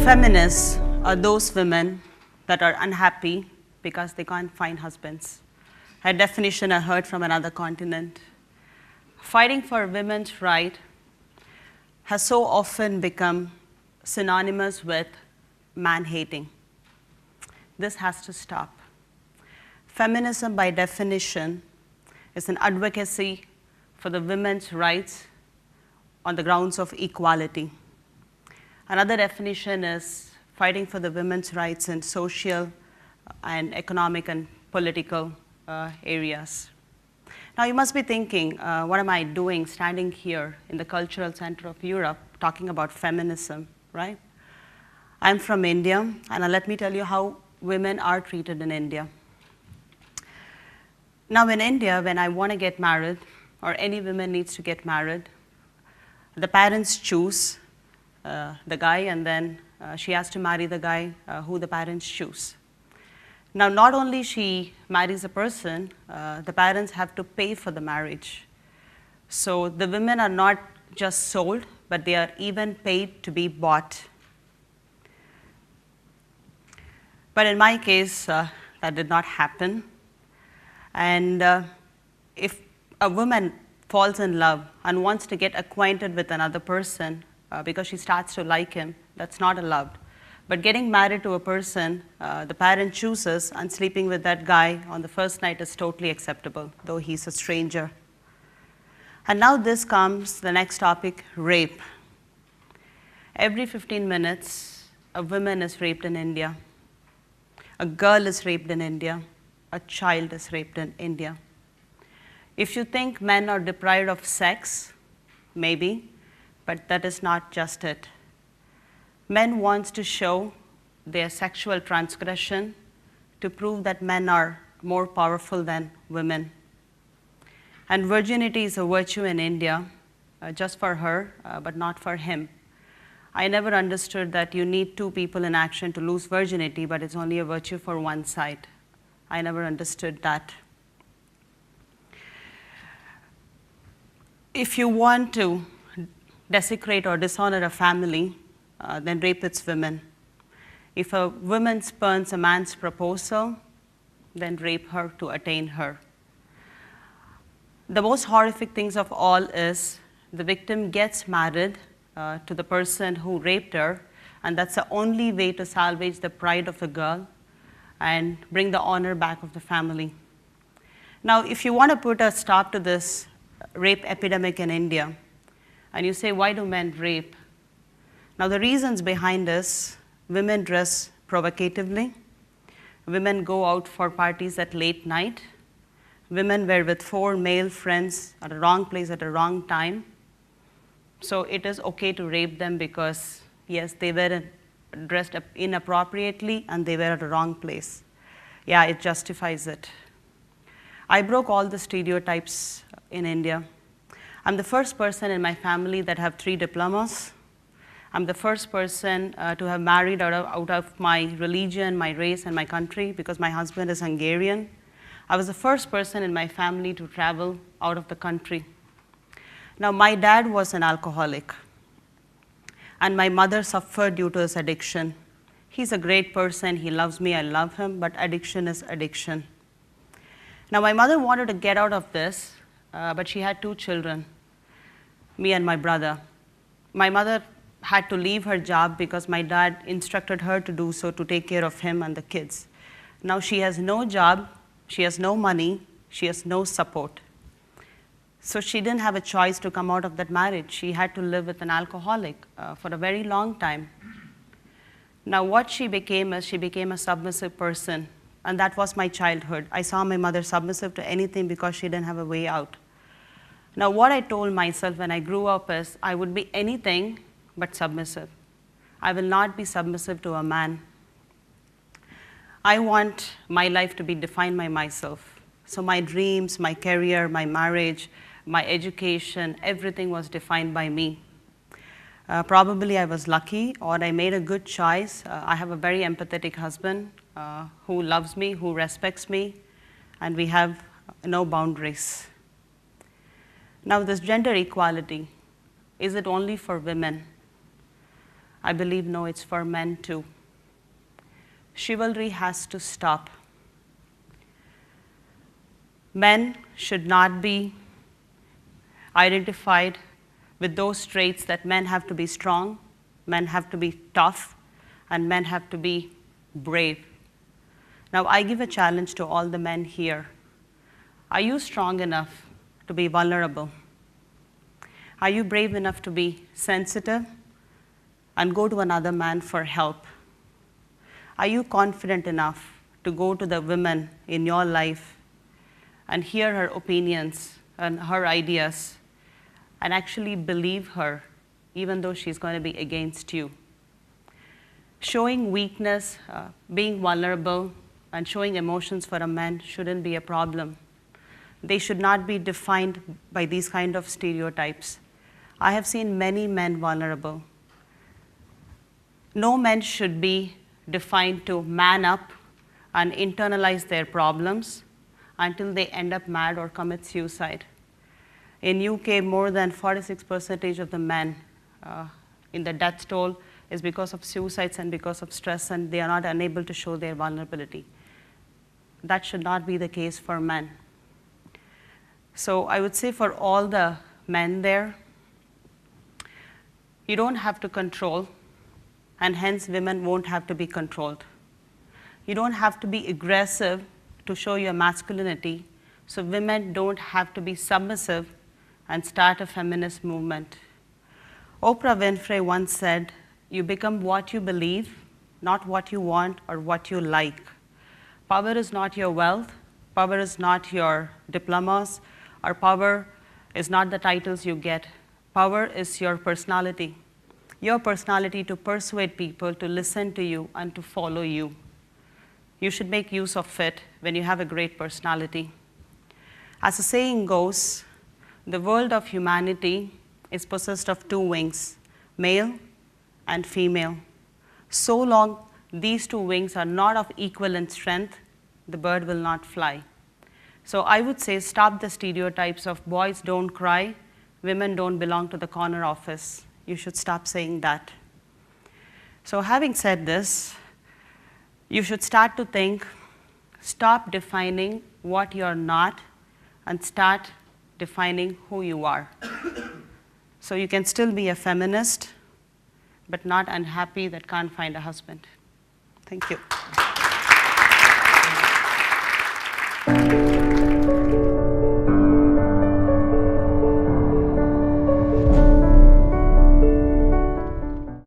Feminists are those women that are unhappy because they can't find husbands. A definition I heard from another continent. Fighting for women's rights has so often become synonymous with man-hating. This has to stop. Feminism, by definition, is an advocacy for the women's rights on the grounds of equality. Another definition is fighting for the women's rights in social and economic and political areas. Now you must be thinking, what am I doing standing here in the cultural center of Europe talking about feminism, right? I'm from India, and let me tell you how women are treated in India. Now in India, when I want to get married, or any woman needs to get married, the parents choose the guy, and then she has to marry the guy who the parents choose. Now, not only she marries a person, the parents have to pay for the marriage. So the women are not just sold, but they are even paid to be bought. But in my case, that did not happen. And if a woman falls in love and wants to get acquainted with another person because she starts to like him, that's not allowed. But getting married to a person the parent chooses and sleeping with that guy on the first night is totally acceptable, though he's a stranger. And now this comes the next topic, rape. Every 15 minutes, a woman is raped in India. A girl is raped in India. A child is raped in India. If you think men are deprived of sex, maybe, but that is not just it. Men want to show their sexual transgression to prove that men are more powerful than women. And virginity is a virtue in India, just for her, but not for him. I never understood that you need two people in action to lose virginity, but it's only a virtue for one side. I never understood that. If you want to desecrate or dishonor a family, then rape its women. If a woman spurns a man's proposal, then rape her to attain her. The most horrific things of all is the victim gets married to the person who raped her, and that's the only way to salvage the pride of the girl and bring the honor back of the family. Now, if you want to put a stop to this rape epidemic in India, and you say, why do men rape? Now, the reasons behind this, women dress provocatively, women go out for parties at late night, women were with 4 male friends at a wrong place at a wrong time. So it is okay to rape them because, yes, they were dressed up inappropriately and they were at a wrong place. Yeah, it justifies it. I broke all the stereotypes in India. I'm the first person in my family that have 3 diplomas. I'm the first person to have married out of my religion, my race, and my country because my husband is Hungarian. I was the first person in my family to travel out of the country. Now, my dad was an alcoholic, and my mother suffered due to his addiction. He's a great person. He loves me. I love him, but addiction is addiction. Now, my mother wanted to get out of this, but she had 2 children, me and my brother. My mother had to leave her job because my dad instructed her to do so to take care of him and the kids. Now she has no job, she has no money, she has no support. So she didn't have a choice to come out of that marriage. She had to live with an alcoholic for a very long time. Now what she became is she became a submissive person, and that was my childhood. I saw my mother submissive to anything because she didn't have a way out. Now what I told myself when I grew up is I would be anything but submissive. I will not be submissive to a man. I want my life to be defined by myself. So my dreams, my career, my marriage, my education, everything was defined by me. Probably I was lucky, or I made a good choice. I have a very empathetic husband who loves me, who respects me, and we have no boundaries. Now this gender equality, is it only for women? I believe, no, it's for men too. Chivalry has to stop. Men should not be identified with those traits that men have to be strong, men have to be tough, and men have to be brave. Now, I give a challenge to all the men here. Are you strong enough to be vulnerable? Are you brave enough to be sensitive and go to another man for help? Are you confident enough to go to the woman in your life and hear her opinions and her ideas and actually believe her, even though she's going to be against you? Showing weakness, being vulnerable, and showing emotions for a man shouldn't be a problem. They should not be defined by these kind of stereotypes. I have seen many men vulnerable. No man should be defined to man up and internalize their problems until they end up mad or commit suicide. In UK, more than 46% of the men in the death toll is because of suicides and because of stress, and they are not unable to show their vulnerability. That should not be the case for men. So I would say for all the men there, you don't have to control, and hence women won't have to be controlled. You don't have to be aggressive to show your masculinity, so women don't have to be submissive and start a feminist movement. Oprah Winfrey once said, "You become what you believe, not what you want or what you like." Power is not your wealth, power is not your diplomas, or power is not the titles you get. Power is your personality to persuade people to listen to you and to follow you. You should make use of it when you have a great personality. As the saying goes, the world of humanity is possessed of two wings, male and female. So long these two wings are not of equivalent strength, the bird will not fly. So I would say stop the stereotypes of boys don't cry, women don't belong to the corner office. You should stop saying that. So having said this, you should start to think, stop defining what you're not, and start defining who you are. So you can still be a feminist, but not unhappy that can't find a husband. Thank you.